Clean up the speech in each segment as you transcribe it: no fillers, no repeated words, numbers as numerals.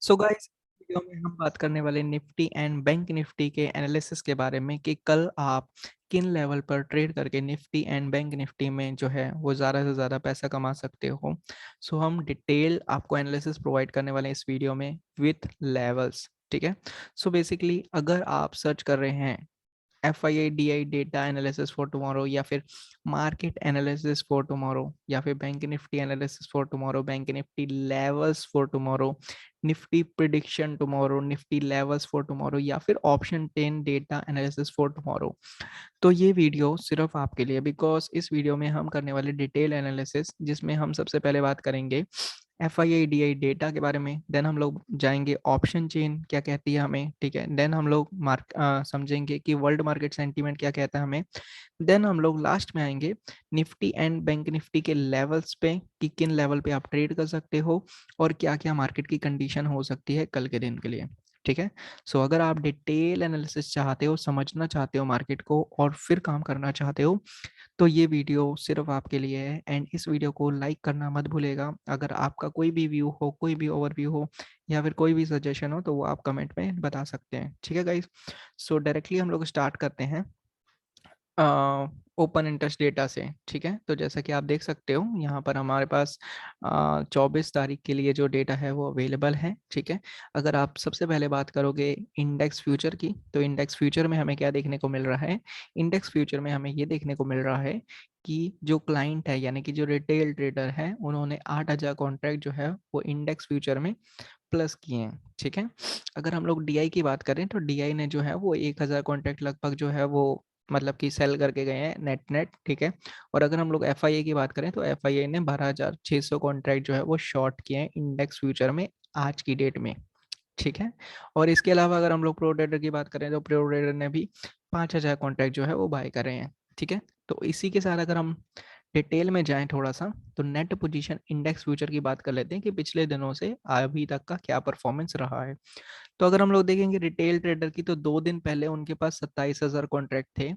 So guys, video में हम बात करने वाले निफ्टी एंड बैंक निफ्टी के एनालिसिस के बारे में कि कल आप किन लेवल पर ट्रेड करके निफ्टी एंड बैंक निफ्टी में जो है वो ज़्यादा से ज़्यादा पैसा कमा सकते हो। सो हम डिटेल आपको एनालिसिस प्रोवाइड करने वाले हैं इस वीडियो में विथ लेवल्स। ठीक है। सो बेसिकली अगर आप सर्च कर रहे हैं FII DI data analysis for tomorrow या फिर मार्केट एनालिसिस फॉर टुमारो या फिर bank Nifty analysis for tomorrow, bank Nifty levels for tomorrow, Nifty prediction tomorrow, Nifty levels for tomorrow या फिर option 10 data analysis for tomorrow, तो ये video सिर्फ आपके लिए, बिकॉज इस वीडियो में हम करने वाले डिटेल एनालिसिस जिसमें हम सबसे पहले बात करेंगे FII DI डेटा के बारे में, देन हम लोग जाएंगे ऑप्शन चेन क्या कहती है हमें, ठीक है, देन हम लोग समझेंगे कि वर्ल्ड मार्केट सेंटीमेंट क्या कहता है हमें, देन हम लोग लास्ट में आएंगे निफ्टी एंड बैंक निफ्टी के लेवल्स पे कि किन लेवल पे आप ट्रेड कर सकते हो और क्या क्या मार्केट की कंडीशन हो सकती है कल के दिन के लिए। ठीक है। सो अगर आप डिटेल एनालिसिस चाहते हो, समझना चाहते हो मार्केट को और फिर काम करना चाहते हो, तो ये वीडियो सिर्फ आपके लिए है। एंड इस वीडियो को लाइक करना मत भूलेगा। अगर आपका कोई भी व्यू हो, कोई भी ओवरव्यू हो या फिर कोई भी सजेशन हो तो वो आप कमेंट में बता सकते हैं। ठीक है गाइस। सो डायरेक्टली हम लोग स्टार्ट करते हैं ओपन इंटरेस्ट डेटा से। ठीक है। तो जैसा कि आप देख सकते हो यहाँ पर हमारे पास 24 तारीख के लिए जो डेटा है वो अवेलेबल है। ठीक है। अगर आप सबसे पहले बात करोगे इंडेक्स फ्यूचर की, तो इंडेक्स फ्यूचर में हमें क्या देखने को मिल रहा है, इंडेक्स फ्यूचर में हमें ये देखने को मिल रहा है कि जो क्लाइंट है यानी कि जो रिटेल ट्रेडर है उन्होंने 8,000 कॉन्ट्रैक्ट जो है वो इंडेक्स फ्यूचर में प्लस किए हैं। ठीक है। अगर हम लोग DI की बात करें तो DI ने जो है वो 1,000 कॉन्ट्रैक्ट लगभग जो है वो मतलब कि सेल करके गए हैं नेट नेट। ठीक है। और अगर हम लोग FII की बात करें तो FII ने 12,600 कॉन्ट्रैक्ट जो है वो शॉर्ट किए हैं इंडेक्स फ्यूचर में आज की डेट में। ठीक है। और इसके अलावा अगर हम लोग प्रो ट्रेडर की बात करें तो प्रो ट्रेडर ने भी 5,000 कॉन्ट्रैक्ट जो है वो बाय करे हैं। ठीक है। तो इसी के साथ अगर हम डिटेल में जाएं थोड़ा सा, तो नेट पोजीशन इंडेक्स फ्यूचर की बात कर लेते हैं कि पिछले दिनों से अभी तक का क्या परफॉर्मेंस रहा है। तो अगर हम लोग देखेंगे रिटेल ट्रेडर की, तो 2 दिन पहले उनके पास 27,000 कॉन्ट्रैक्ट थे,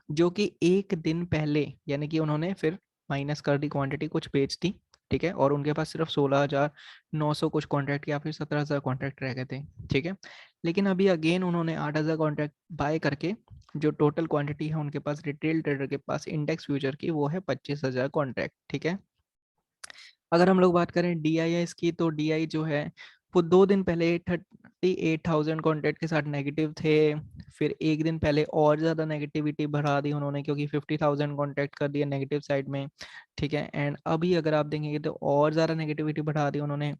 जो कि एक दिन पहले यानी कि उन्होंने फिर माइनस कर दी, क्वांटिटी कुछ बेच दी। ठीक है। और उनके पास सिर्फ 16,900 कुछ कॉन्ट्रैक्ट या फिर 17,000 कॉन्ट्रैक्ट रह गए थे। ठीक है। लेकिन अभी अगेन उन्होंने 8,000 कॉन्ट्रैक्ट बाय करके जो टोटल क्वांटिटी है उनके पास रिटेल ट्रेडर के पास इंडेक्स फ्यूचर की वो है 25,000 कॉन्ट्रैक्ट। ठीक है। अगर हम लोग बात करें DIS की, तो DI जो है वो 2 दिन पहले 38,000 कॉन्ट्रैक्ट के साथ नेगेटिव थे। फिर एक दिन पहले और ज़्यादा नेगेटिविटी बढ़ा दी उन्होंने क्योंकि 50,000 कॉन्ट्रैक्ट कर दिया नेगेटिव साइड में। ठीक है। एंड अभी अगर आप देखेंगे तो और ज़्यादा नेगेटिविटी बढ़ा दी उन्होंने,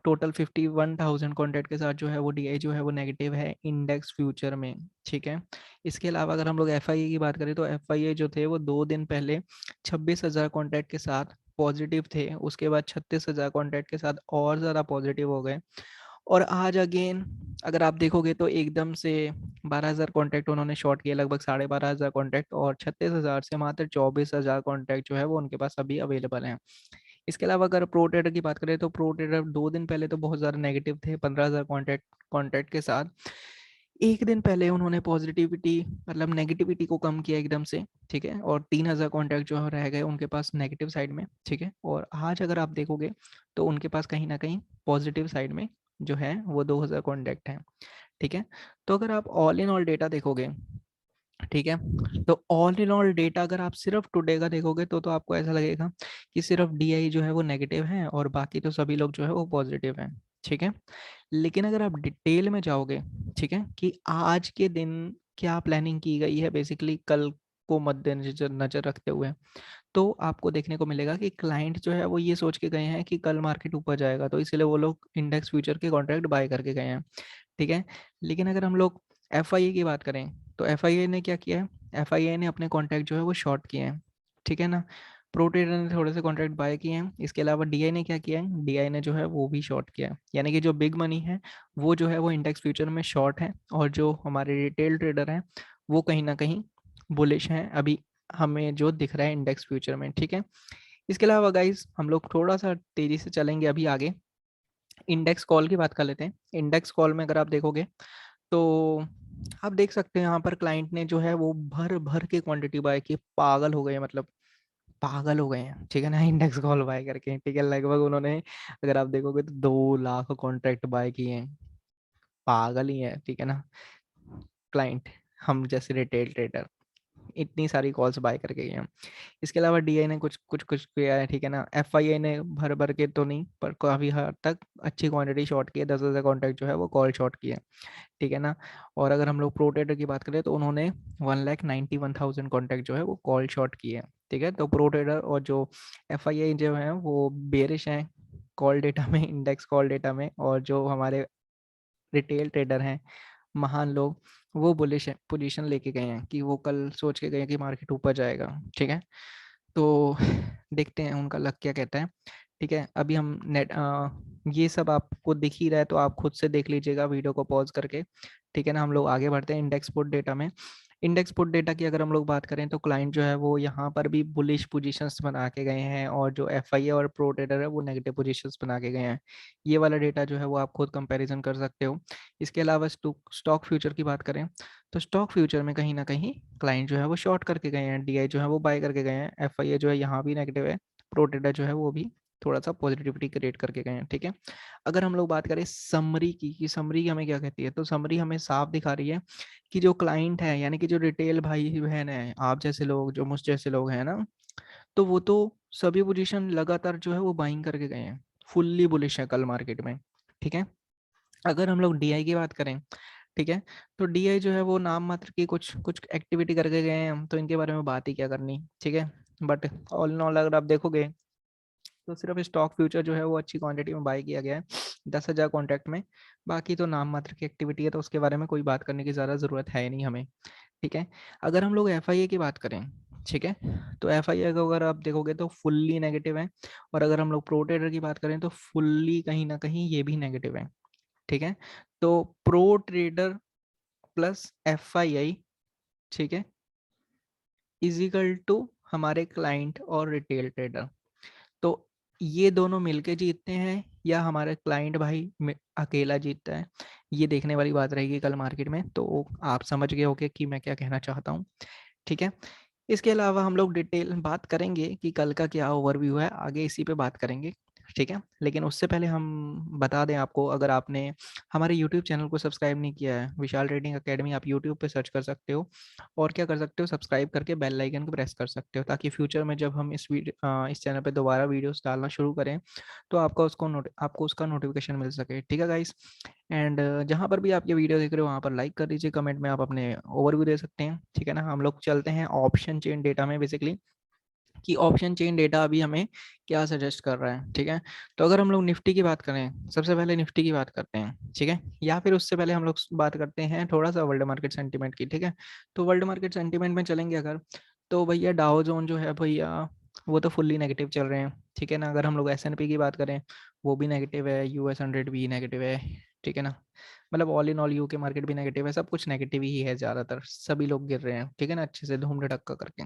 टोटल 51,000 कॉन्ट्रैक्ट के साथ जो है वो DI जो है वो नेगेटिव है इंडेक्स फ्यूचर में। ठीक है। इसके अलावा अगर हम लोग FII की बात करें तो FII जो थे वो 2 दिन पहले 26,000 कॉन्ट्रैक्ट के साथ पॉजिटिव थे, उसके बाद 36,000 कॉन्ट्रैक्ट के साथ और ज़्यादा पॉजिटिव हो गए। और आज अगेन अगर आप देखोगे तो एकदम से 12,000 कॉन्ट्रैक्ट उन्होंने शॉर्ट किए, लगभग 12,500 कॉन्ट्रैक्ट, और 36,000 से मात्र 24,000 कॉन्ट्रैक्ट जो है वो उनके पास अभी अवेलेबल हैं। इसके अलावा अगर प्रो ट्रेडर की बात करें तो प्रो ट्रेडर 2 दिन पहले तो बहुत ज़्यादा नेगेटिव थे 15,000 कॉन्ट्रैक्ट कॉन्ट्रैक्ट के साथ। एक दिन पहले उन्होंने पॉजिटिविटी मतलब नेगेटिविटी को कम किया एकदम से। ठीक है। और 3,000 कॉन्ट्रैक्ट जो है रह गए उनके पास नेगेटिव साइड में। ठीक है। और आज अगर आप देखोगे तो उनके पास कहीं ना कहीं पॉजिटिव साइड में जो है वो 2,000 कॉन्ट्रैक्ट हैं। ठीक है। तो अगर आप ऑल इन ऑल डेटा देखोगे, ठीक है, तो ऑल इन ऑल डेटा अगर आप सिर्फ टुडे का देखोगे तो आपको ऐसा लगेगा कि सिर्फ DI जो है वो नेगेटिव है और बाकी तो सभी लोग जो है वो पॉजिटिव हैं। ठीक है। लेकिन अगर आप डिटेल में जाओगे, ठीक है, कि आज के दिन क्या प्लानिंग की गई है बेसिकली कल को मद्देनजर नजर रखते हुए, तो आपको देखने को मिलेगा कि क्लाइंट जो है वो ये सोच के गए हैं कि कल मार्केट ऊपर जाएगा, तो इसलिए वो लोग इंडेक्स फ्यूचर के कॉन्ट्रैक्ट बाय करके गए हैं। ठीक है। लेकिन अगर हम लोग FII की बात करें तो FII ने क्या किया है, FII ने अपने कॉन्ट्रैक्ट जो है वो शॉर्ट किए हैं। ठीक है ना। प्रो ट्रेडर ने थोड़े से कॉन्ट्रैक्ट बाय किए हैं। इसके अलावा DI ने क्या किया है, DI ने जो है वो भी शॉर्ट किया है, यानी कि जो बिग मनी है वो जो है वो इंडेक्स फ्यूचर में शॉर्ट है और जो हमारे रिटेल ट्रेडर हैं वो कहीं ना कहीं बुलिश हैं अभी, हमें जो दिख रहा है इंडेक्स फ्यूचर में। ठीक है। इसके अलावा गाइस हम लोग थोड़ा सा तेजी से चलेंगे अभी आगे, इंडेक्स कॉल की बात कर लेते हैं। इंडेक्स कॉल में अगर आप देखोगे तो आप देख सकते हैं यहाँ पर क्लाइंट ने जो है वो भर भर के क्वांटिटी बाय की, पागल हो गए मतलब पागल हो गए हैं, ठीक है ना, इंडेक्स कॉल बाय करके, ठीक है। लगभग उन्होंने, अगर आप देखोगे तो 2 लाख कॉन्ट्रैक्ट बाय किए हैं। पागल ही है, ठीक है ना। क्लाइंट, हम जैसे रिटेल ट्रेडर इतनी सारी कॉल्स बाय करके गए हैं। इसके अलावा डीआई ने कुछ कुछ कुछ किया है, ठीक है ना। एफआईआई ने भर भर के तो नहीं, पर काफ़ी हद तक अच्छी क्वांटिटी शॉर्ट की है, 10,000 कॉन्ट्रैक्ट जो है वो कॉल शॉर्ट की है, ठीक है ना। और अगर हम लोग प्रो ट्रेडर की बात करें तो उन्होंने 1,91,000 कॉन्टैक्ट जो है वो कॉल शॉर्ट किए हैं, ठीक है। तो प्रो ट्रेडर और जो एफआईआई जो है वो बेरिश हैं कॉल डेटा में, इंडेक्स कॉल डेटा में, और जो हमारे रिटेल ट्रेडर हैं, महान लोग, वो बुलिश पोजीशन लेके गए हैं कि वो कल सोच के गए हैं कि मार्केट ऊपर जाएगा, ठीक है। तो देखते हैं उनका लक क्या कहता है, ठीक है। अभी हम ये सब आपको दिख ही रहा है तो आप खुद से देख लीजिएगा वीडियो को पॉज करके, ठीक है ना। हम लोग आगे बढ़ते हैं इंडेक्स पुट डेटा में। इंडेक्स पुट डेटा की अगर हम लोग बात करें तो क्लाइंट जो है वो यहाँ पर भी बुलिश पोजीशंस बना के गए हैं, और जो एफआईए और प्रो ट्रेडर है वो नेगेटिव पोजीशंस बना के गए हैं। ये वाला डेटा जो है वो आप खुद कंपैरिजन कर सकते हो। इसके अलावा स्टॉक फ्यूचर की बात करें तो स्टॉक फ्यूचर में कहीं ना कहीं क्लाइंट जो है वो शॉर्ट करके गए हैं, डीआई जो है वो बाय करके गए हैं, एफआईए जो है यहाँ भी नेगेटिव है, प्रो ट्रेडर जो है वो भी थोड़ा सा पॉजिटिविटी क्रिएट करके गए हैं, ठीक है। अगर हम लोग बात करें समरी की, कि समरी हमें क्या कहती है, तो समरी हमें साफ दिखा रही है कि जो क्लाइंट है, यानी कि जो रिटेल भाई बहन है, आप जैसे लोग, जो मुझ जैसे लोग हैं ना, तो वो तो सभी पोजीशन लगातार जो है वो बाइंग करके गए हैं, फुल्ली बुलिश है कल मार्केट में, ठीक है। अगर हम लोग डीआई की बात करें, ठीक है, तो डीआई जो है वो नाम मात्र की कुछ कुछ एक्टिविटी करके गए हैं, तो इनके बारे में बात ही क्या करनी, ठीक है। बट ऑल इन ऑल अगर आप देखोगे तो सिर्फ स्टॉक फ्यूचर जो है वो अच्छी क्वांटिटी में बाय किया गया है, 10,000 कॉन्ट्रैक्ट में। बाकी तो नाम मात्र की एक्टिविटी है, तो उसके बारे में कोई बात करने की ज़्यादा ज़रूरत है ही नहीं हमें, ठीक है। अगर हम लोग एफआईए की बात करें, ठीक है, तो एफआईए को अगर आप देखोगे तो फुल्ली नेगेटिव है, और अगर हम लोग प्रो ट्रेडर की बात करें तो फुल्ली कहीं ना कहीं ये भी नेगेटिव है, ठीक है। तो प्रो ट्रेडर प्लस एफआईआई, ठीक है, इजिकल टू हमारे क्लाइंट और रिटेल ट्रेडर। तो ये दोनों मिलके जीतते हैं या हमारे क्लाइंट भाई अकेला जीतता है, ये देखने वाली बात रहेगी कल मार्केट में। तो आप समझ गए होंगे कि मैं क्या कहना चाहता हूँ, ठीक है। इसके अलावा हम लोग डिटेल बात करेंगे कि कल का क्या ओवरव्यू है, आगे इसी पे बात करेंगे, ठीक है। लेकिन उससे पहले हम बता दें आपको, अगर आपने हमारे यूट्यूब चैनल को सब्सक्राइब नहीं किया है, विशाल ट्रेडिंग अकेडमी, आप यूट्यूब पे सर्च कर सकते हो, और क्या कर सकते हो, सब्सक्राइब करके बेल आइकन को प्रेस कर सकते हो, ताकि फ्यूचर में जब हम इस चैनल पे दोबारा वीडियोस डालना शुरू करें तो आपको उसका नोटिफिकेशन मिल सके, ठीक है गाइस। एंड जहाँ पर भी आप ये वीडियो देख रहे हो वहाँ पर लाइक कर दीजिए, कमेंट में आप अपने ओवरव्यू दे सकते हैं, ठीक है ना। हम लोग चलते हैं ऑप्शन चेन डेटा में, बेसिकली कि ऑप्शन चेन डेटा अभी हमें क्या सजेस्ट कर रहा है, ठीक है। तो अगर हम लोग निफ्टी की बात करें, सबसे पहले निफ्टी की बात करते हैं, ठीक है, या फिर उससे पहले हम लोग बात करते हैं थोड़ा सा वर्ल्ड मार्केट सेंटीमेंट की, ठीक है। तो वर्ल्ड मार्केट सेंटीमेंट में चलेंगे अगर, तो भैया डाउ जोन जो है भैया वो तो फुल्ली नेगेटिव चल रहे हैं, ठीक है ना। अगर हम लोग एसएनपी की बात करें वो भी नेगेटिव है, US 100 भी नेगेटिव है, ठीक है ना। मतलब all in all UK market भी नेगेटिव है, सब कुछ नेगेटिव ही है, ज़्यादातर सभी लोग गिर रहे हैं, ठीक है ना, अच्छे से धूम धड़क्का करके,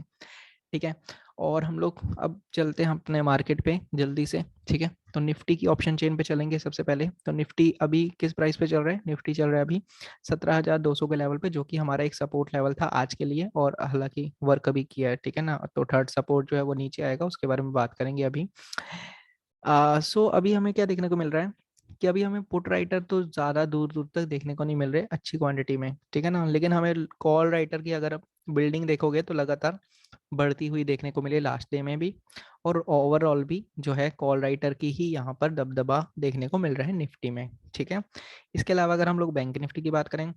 ठीक है। और हम लोग अब चलते हैं अपने मार्केट पे जल्दी से, ठीक है। तो निफ्टी की ऑप्शन चेन पे चलेंगे सबसे पहले। तो निफ्टी अभी किस प्राइस पे चल रहा है, निफ्टी चल रहा है अभी 17,200 के लेवल पे, जो कि हमारा एक सपोर्ट लेवल था आज के लिए, और हालांकि वर्क अभी किया है, ठीक है ना। तो थर्ड सपोर्ट जो है वो नीचे आएगा, उसके बारे में बात करेंगे अभी। सो अभी हमें क्या देखने को मिल रहा है कि अभी हमें पुट राइटर तो ज़्यादा दूर दूर तक देखने को नहीं मिल रहे अच्छी क्वांटिटी में, ठीक है ना। लेकिन हमें कॉल राइटर की अगर आप बिल्डिंग देखोगे तो लगातार बढ़ती हुई देखने को मिली लास्ट डे में भी, और ओवरऑल भी जो है कॉल राइटर की ही यहाँ पर दबदबा देखने को मिल रहा है निफ्टी में, ठीक है। इसके अलावा अगर हम लोग बैंक निफ्टी की बात करें,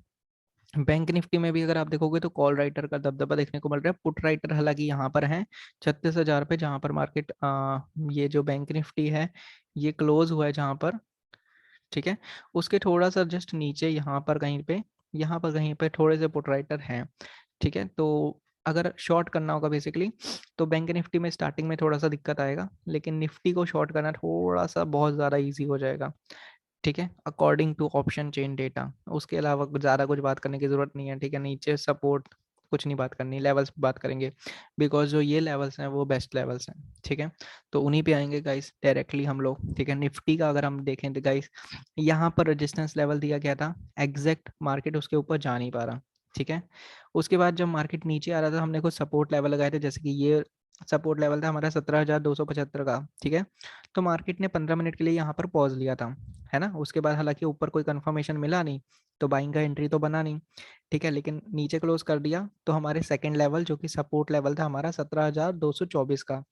बैंक निफ्टी में भी अगर आप देखोगे तो कॉल राइटर का दबदबा देखने को मिल रहा है, पुट राइटर हालांकि यहाँ पर है 36,000 पे, जहाँ पर मार्केट ये जो बैंक निफ्टी है ये क्लोज हुआ है जहाँ पर, ठीक है, उसके थोड़ा सा जस्ट नीचे यहाँ पर कहीं पे थोड़े से पुट राइटर हैं, ठीक है। तो अगर शॉर्ट करना होगा बेसिकली तो बैंक निफ्टी में स्टार्टिंग में थोड़ा सा दिक्कत आएगा, लेकिन निफ्टी को शॉर्ट करना थोड़ा सा बहुत ज़्यादा ईजी हो जाएगा, ठीक है, according to option chain data. उसके अलावा ज़्यादा कुछ बात करने की ज़रूरत नहीं है, ठीक है। नीचे सपोर्ट कुछ नहीं बात करनी, लेवल्स पे बात करेंगे, बिकॉज जो ये लेवल्स हैं वो बेस्ट लेवल्स हैं, ठीक है। तो उन्हीं पे आएंगे गाइस डायरेक्टली हम लोग, ठीक है। निफ्टी का अगर हम देखें तो गाइस यहाँ पर रेजिस्टेंस लेवल दिया गया था, एग्जैक्ट मार्केट उसके ऊपर जा नहीं पा रहा, ठीक है। उसके बाद जब मार्केट नीचे आ रहा था हमने कुछ सपोर्ट लेवल लगाए थे, जैसे कि ये सपोर्ट लेवल था हमारा 17,275 का, ठीक है। तो मार्केट ने 15 मिनट के लिए यहाँ पर पॉज लिया था, है ना। उसके बाद हालांकि ऊपर कोई कंफर्मेशन मिला नहीं, तो बाइंग का एंट्री तो बना नहीं, ठीक है। लेकिन नीचे क्लोज कर दिया, तो हमारे सेकंड लेवल जो कि सपोर्ट लेवल था हमारा 17,224 का,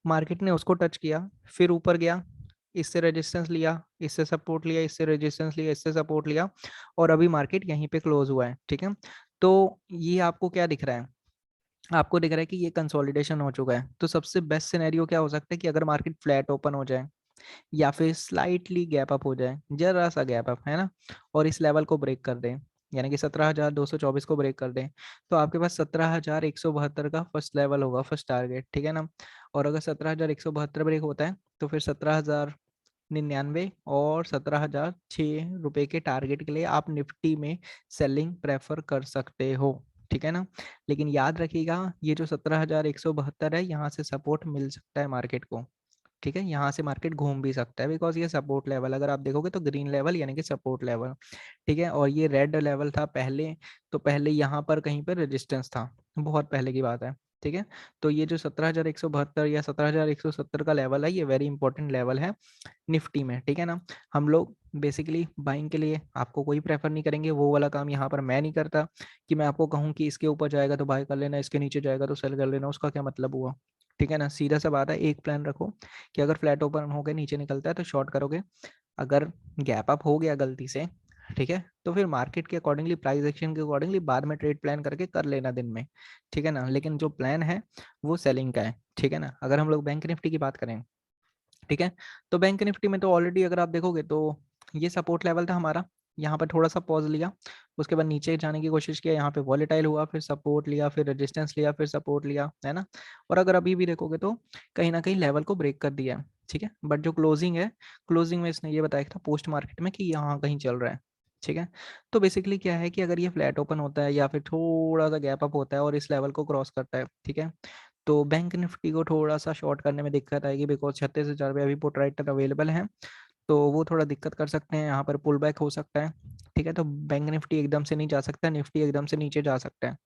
मार्केट ने उसको टच किया, फिर ऊपर गया, इससे रेजिस्टेंस लिया, इससे सपोर्ट लिया, इससे रेजिस्टेंस लिया, इससे सपोर्ट लिया, और अभी मार्केट यहीं पे क्लोज हुआ है, ठीक है। तो ये आपको क्या दिख रहा है, आपको दिख रहा है कि ये कंसोलिडेशन हो चुका है। तो सबसे बेस्ट सिनेरियो क्या हो सकता है कि अगर मार्केट फ्लैट ओपन हो जाए या फिर स्लाइटली गैप अप हो जाए, जरा सा गैप अप, है ना, और इस लेवल को ब्रेक कर दें, यानी कि 17,224 को ब्रेक कर दें, तो आपके पास 17,172 का फर्स्ट लेवल होगा, फर्स्ट टारगेट, ठीक है ना। और अगर 17,172 ब्रेक होता है तो फिर 17,099 और 17,006 रुपए के टारगेट के लिए आप निफ्टी में सेलिंग प्रेफर कर सकते हो, ठीक है ना। लेकिन याद रखिएगा, ये जो 17,172 है, यहाँ से सपोर्ट मिल सकता है मार्केट को, ठीक है। यहाँ से मार्केट घूम भी सकता है, बिकॉज ये सपोर्ट लेवल, अगर आप देखोगे तो ग्रीन लेवल यानी कि सपोर्ट लेवल, ठीक है। और ये रेड लेवल था पहले, तो पहले यहाँ पर कहीं पर रेजिस्टेंस था, बहुत पहले की बात है, ठीक है। तो ये जो 17,172 या 17,170 का लेवल है, ये वेरी इंपॉर्टेंट लेवल है निफ्टी में, ठीक है ना। हम लोग बेसिकली बाइंग के लिए आपको कोई प्रेफर नहीं करेंगे, वो वाला काम यहाँ पर मैं नहीं करता कि मैं आपको कहूँ कि इसके ऊपर जाएगा तो बाय कर लेना, इसके नीचे जाएगा तो सेल कर लेना, उसका क्या मतलब हुआ, ठीक है ना। सीधा सा बात है, एक प्लान रखो कि अगर फ्लैट ओपन हो गया, नीचे निकलता है तो शॉर्ट करोगे, अगर गैप अप हो गया गलती से, ठीक है, तो फिर मार्केट के अकॉर्डिंगली, प्राइस एक्शन के अकॉर्डिंगली बाद में ट्रेड प्लान करके कर लेना दिन में, ठीक है ना। लेकिन जो प्लान है वो सेलिंग का है, ठीक है ना। अगर हम लोग बैंक निफ्टी की बात करें, ठीक है, तो बैंक निफ्टी में तो ऑलरेडी अगर आप देखोगे तो ये सपोर्ट लेवल था हमारा, यहाँ पर थोड़ा सा पॉज लिया, उसके बाद नीचे जाने की कोशिश किया, यहाँ पे वॉलेटाइल हुआ, फिर सपोर्ट लिया, फिर रेजिस्टेंस लिया, फिर सपोर्ट लिया, है ना। और अगर अभी भी देखोगे तो कहीं ना कहीं लेवल को ब्रेक कर दिया है, ठीक है। बट जो क्लोजिंग है, क्लोजिंग में इसने ये बताया था पोस्ट मार्केट में कि यहाँ कहीं चल रहा है, ठीक है। तो बेसिकली क्या है कि अगर ये फ्लैट ओपन होता है या फिर थोड़ा सा गैप अप होता है और इस लेवल को क्रॉस करता है, ठीक है, तो बैंक निफ्टी को थोड़ा सा शॉर्ट करने में दिक्कत आएगी, बिकॉज 36,000 पे अभी पुट राइटर अवेलेबल है, तो वो थोड़ा दिक्कत कर सकते हैं, यहाँ पर पुल बैक हो सकता है, ठीक है। तो बैंक निफ्टी एकदम से नहीं जा सकता, निफ्टी एकदम से नीचे जा सकता है,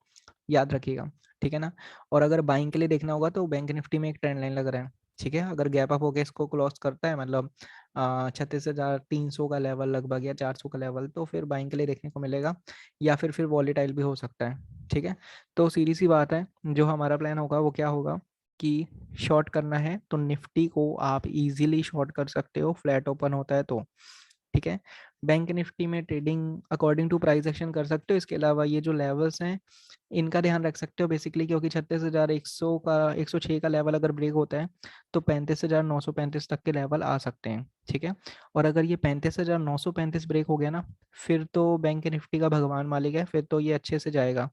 याद रखिएगा, ठीक है ना। और अगर बाइंग के लिए देखना होगा तो बैंक निफ्टी में एक ट्रेंड लाइन लग रहा है, ठीक है। अगर गैप अप होकर इसको क्लोज करता है, मतलब 36,300 का लेवल लगभग या 400 का लेवल, तो फिर बाइंग के लिए देखने को मिलेगा, या फिर वॉलेटाइल भी हो सकता है, ठीक है। तो सीधी सी बात है, जो हमारा प्लान होगा वो क्या होगा कि शॉर्ट करना है तो निफ्टी को आप इजीली शॉर्ट कर सकते हो, फ्लैट ओपन होता है तो, ठीक है। बैंक निफ्टी में trading according to price action कर सकते हो, इसके अलावा ये जो लेवल्स हैं इनका ध्यान रख सकते हो बेसिकली, क्योंकि 36,100 का 106 का लेवल अगर ब्रेक होता है तो 35,935 तक के लेवल आ सकते हैं, ठीक है। और अगर ये 35,935 ब्रेक हो गया ना, फिर तो बैंक निफ्टी का भगवान मालिक है, फिर तो ये अच्छे से जाएगा,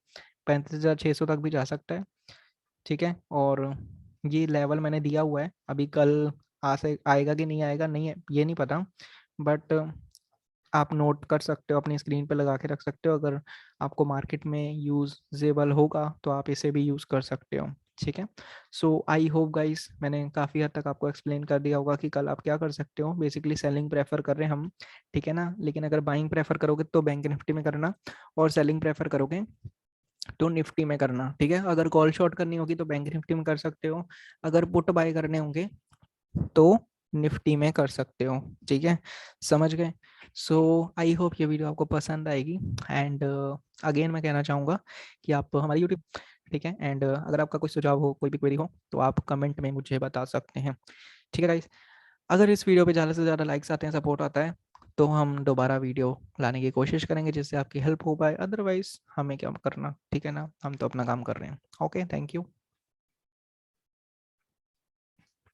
35,600 तक भी जा सकता है, ठीक है। और ये लेवल मैंने दिया हुआ है, अभी कल आ से आएगा कि नहीं आएगा, नहीं है ये नहीं पता, बट आप नोट कर सकते हो, अपनी स्क्रीन पे लगा के रख सकते हो, अगर आपको मार्केट में यूजेबल होगा तो आप इसे भी यूज़ कर सकते हो, ठीक है। सो आई होप गाइस, मैंने काफ़ी हद तक आपको एक्सप्लेन कर दिया होगा कि कल आप क्या कर सकते हो। बेसिकली सेलिंग प्रेफर कर रहे हैं हम, ठीक है ना, लेकिन अगर बाइंग प्रेफर करोगे तो बैंक निफ्टी में करना, और सेलिंग प्रेफर करोगे तो निफ्टी में करना, ठीक है। अगर कॉल शॉर्ट करनी होगी तो बैंक निफ्टी में कर सकते हो, अगर पुट बाय करने होंगे तो निफ्टी में कर सकते हो, ठीक है, समझ गए। सो आई होप ये वीडियो आपको पसंद आएगी, एंड अगेन मैं कहना चाहूँगा कि आप हमारे यूट्यूब, ठीक है, एंड अगर आपका कोई सुझाव हो, कोई भी क्वेरी हो तो आप कमेंट में मुझे बता सकते हैं, ठीक है गाइस। अगर इस वीडियो पे ज़्यादा से ज़्यादा लाइक्स आते हैं, सपोर्ट आता है, तो हम दोबारा वीडियो लाने की कोशिश करेंगे जिससे आपकी हेल्प हो पाए, अदरवाइज हमें क्या करना, ठीक है ना, हम तो अपना काम कर रहे हैं। Okay, thank you.